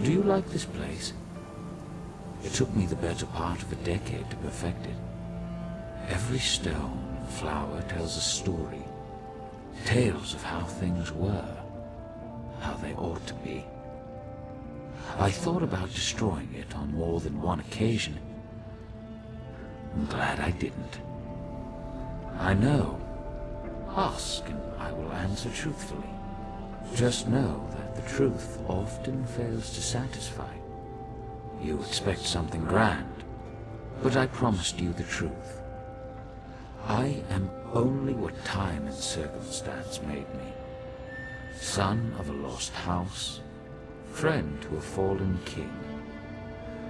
Do you like this place? It took me the better part of a decade to perfect it. Every stone and flower tells a story. Tales of how things were, how they ought to be. I thought about destroying it on more than one occasion. I'm glad I didn't. I know. Ask and I will answer truthfully. Just know that the truth often fails to satisfy. You expect something grand, but I promised you the truth. I am only what time and circumstance made me. Son of a lost house, friend to a fallen king.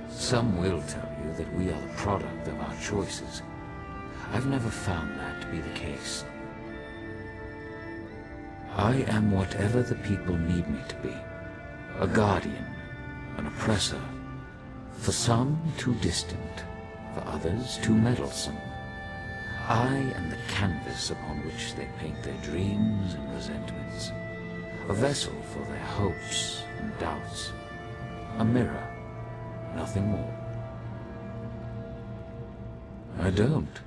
Some will tell you that we are the product of our choices. I've never found that to be the case. I am whatever the people need me to be. A guardian, an oppressor. For some, too distant. For others, too meddlesome. I am the canvas upon which they paint their dreams and resentments. A vessel for their hopes and doubts. A mirror, nothing more. I don't.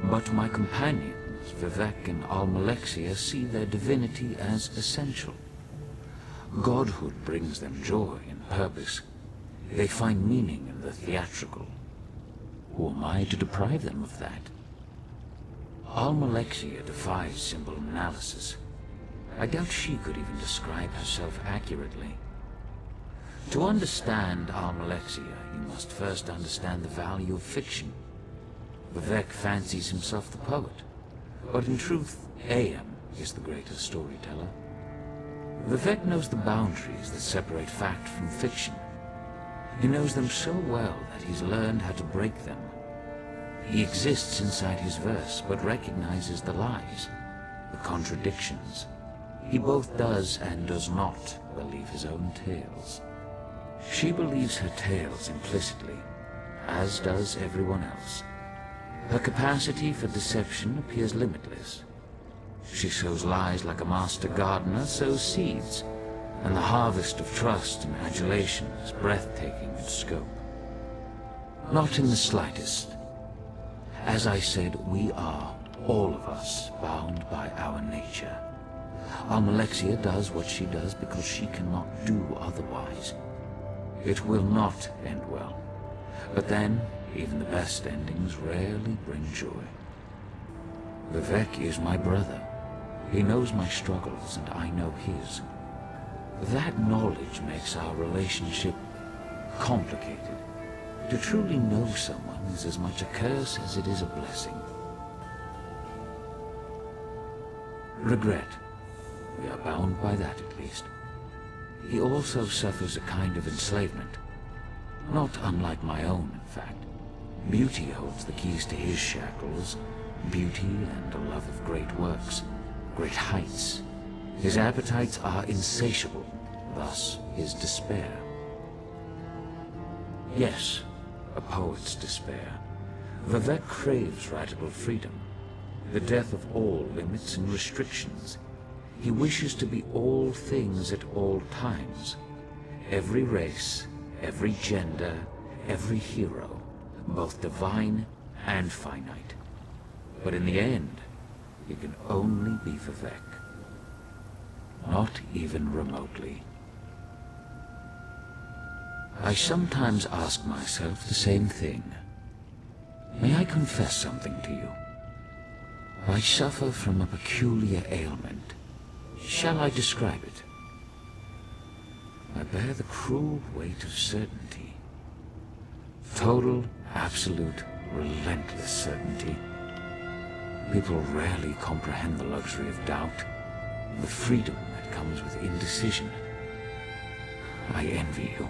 But my companions, Vivek and Almalexia, see their divinity as essential. Godhood brings them joy and purpose. They find meaning in the theatrical. Who am I to deprive them of that? Almalexia defies simple analysis. I doubt she could even describe herself accurately. To understand Almalexia, you must first understand the value of fiction. Vivek fancies himself the poet, but in truth, AM is the greater storyteller. Vivek knows the boundaries that separate fact from fiction. He knows them so well that he's learned how to break them. He exists inside his verse, but recognizes the lies, the contradictions. He both does and does not believe his own tales. She believes her tales implicitly, as does everyone else. Her capacity for deception appears limitless. She sows lies like a master gardener sows seeds, and the harvest of trust and adulation is breathtaking in scope. Not in the slightest. As I said, we are, all of us, bound by our nature. Almalexia does what she does because she cannot do otherwise. It will not end well. But then, even the best endings rarely bring joy. Vivek is my brother. He knows my struggles and I know his. That knowledge makes our relationship complicated. To truly know someone is as much a curse as it is a blessing. Regret. We are bound by that at least. He also suffers a kind of enslavement. Not unlike my own, in fact. Beauty holds the keys to his shackles. Beauty and a love of great works, great heights. His appetites are insatiable, thus his despair. Yes, a poet's despair. Vivek craves radical freedom, the death of all limits and restrictions. He wishes to be all things at all times. Every race, every gender, every hero, both divine and finite. But in the end, he can only be Vivek. Not even remotely. I sometimes ask myself the same thing. May I confess something to you? I suffer from a peculiar ailment. Shall I describe it? I bear the cruel weight of certainty. Total, absolute, relentless certainty. People rarely comprehend the luxury of doubt, the freedom that comes with indecision. I envy you.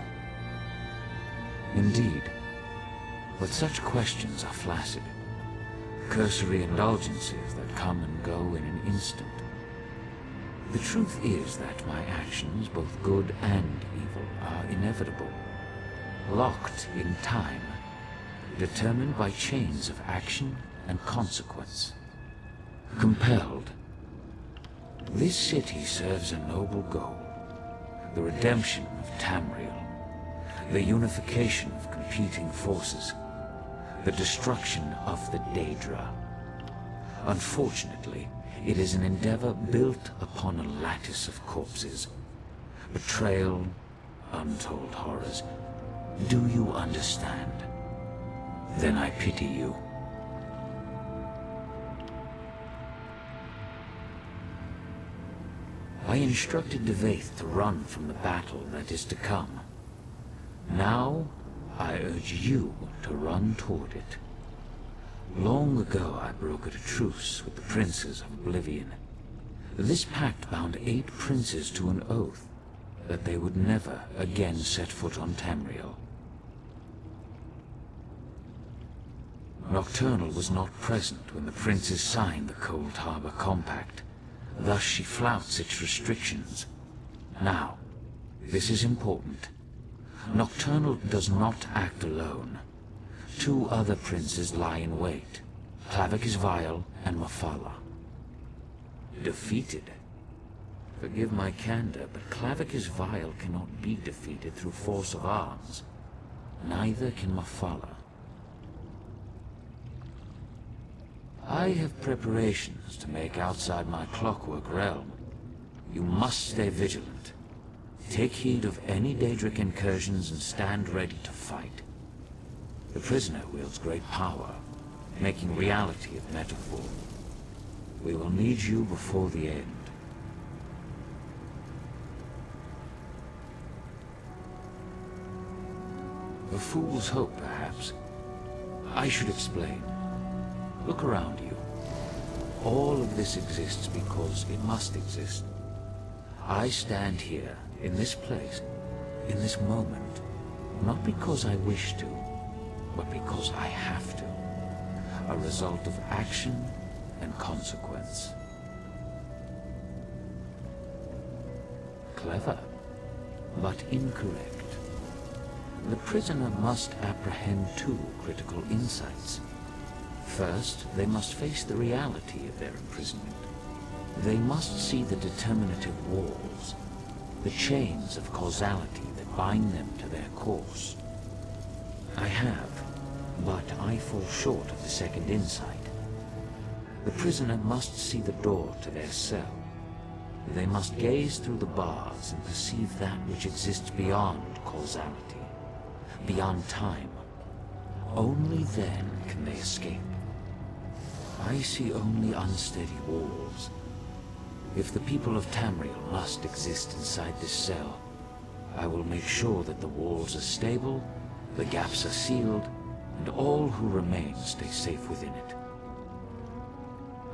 Indeed, but such questions are flaccid, cursory indulgences that come and go in an instant. The truth is that my actions, both good and evil, are inevitable, locked in time, determined by chains of action and consequence. Compelled. This city serves a noble goal. the redemption of Tamriel, the unification of competing forces, the destruction of the Daedra. Unfortunately, it is an endeavor built upon a lattice of corpses. Betrayal, untold horrors. Do you understand? Then I pity you. I instructed Devaith to run from the battle that is to come. Now, I urge you to run toward it. Long ago I brokered a truce with the princes of Oblivion. This pact bound 8 princes to an oath that they would never again set foot on Tamriel. Nocturnal was not present when the princes signed the Cold Harbor Compact. Thus she flouts its restrictions. Now, this is important. Nocturnal does not act alone. 2 other princes lie in wait, Clavicus Vile and Mafala. Defeated? Forgive my candor, but Clavicus Vile cannot be defeated through force of arms. Neither can Mafala. I have preparations to make outside my clockwork realm. You must stay vigilant. Take heed of any Daedric incursions and stand ready to fight. The prisoner wields great power, making reality of metaphor. We will need you before the end. A fool's hope, perhaps. I should explain. Look around you. All of this exists because it must exist. I stand here, in this place, in this moment, not because I wish to, but because I have to. A result of action and consequence. Clever, but incorrect. The prisoner must apprehend 2 critical insights. First, they must face the reality of their imprisonment. They must see the determinative walls, the chains of causality that bind them to their course. I have, but I fall short of the second insight. The prisoner must see the door to their cell. They must gaze through the bars and perceive that which exists beyond causality, beyond time. Only then can they escape. I see only unsteady walls. If the people of Tamriel must exist inside this cell, I will make sure that the walls are stable, the gaps are sealed, and all who remain stay safe within it.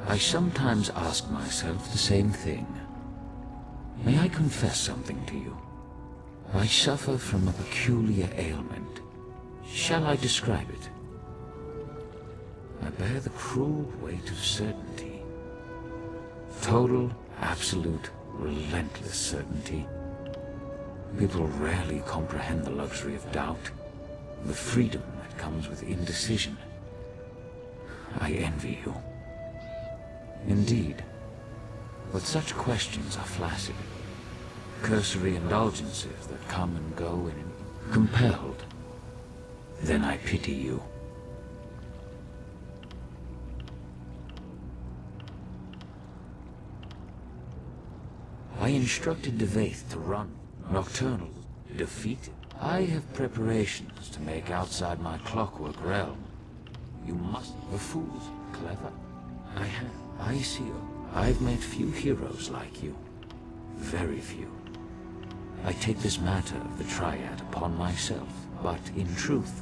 I sometimes ask myself the same thing. May I confess something to you? I suffer from a peculiar ailment. Shall I describe it? I bear the cruel weight of certainty. Total, absolute, relentless certainty. People rarely comprehend the luxury of doubt, the freedom that comes with indecision. I envy you. Indeed, but such questions are flaccid, cursory indulgences that come and go in compelled. Then I pity you. I instructed Devaith to run. Nocturnal, defeated. I have preparations to make outside my clockwork realm. You must. The fools, clever. I see you. I've met few heroes like you. Very few. I take this matter of the Triad upon myself, but in truth,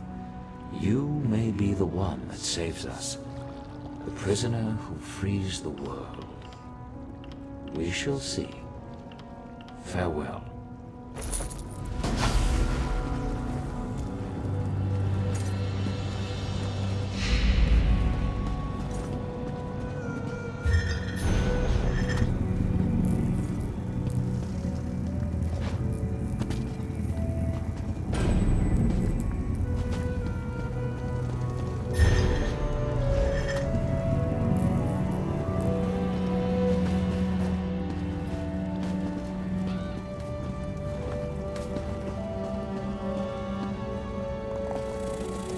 you may be the one that saves us. The prisoner who frees the world. We shall see. Farewell.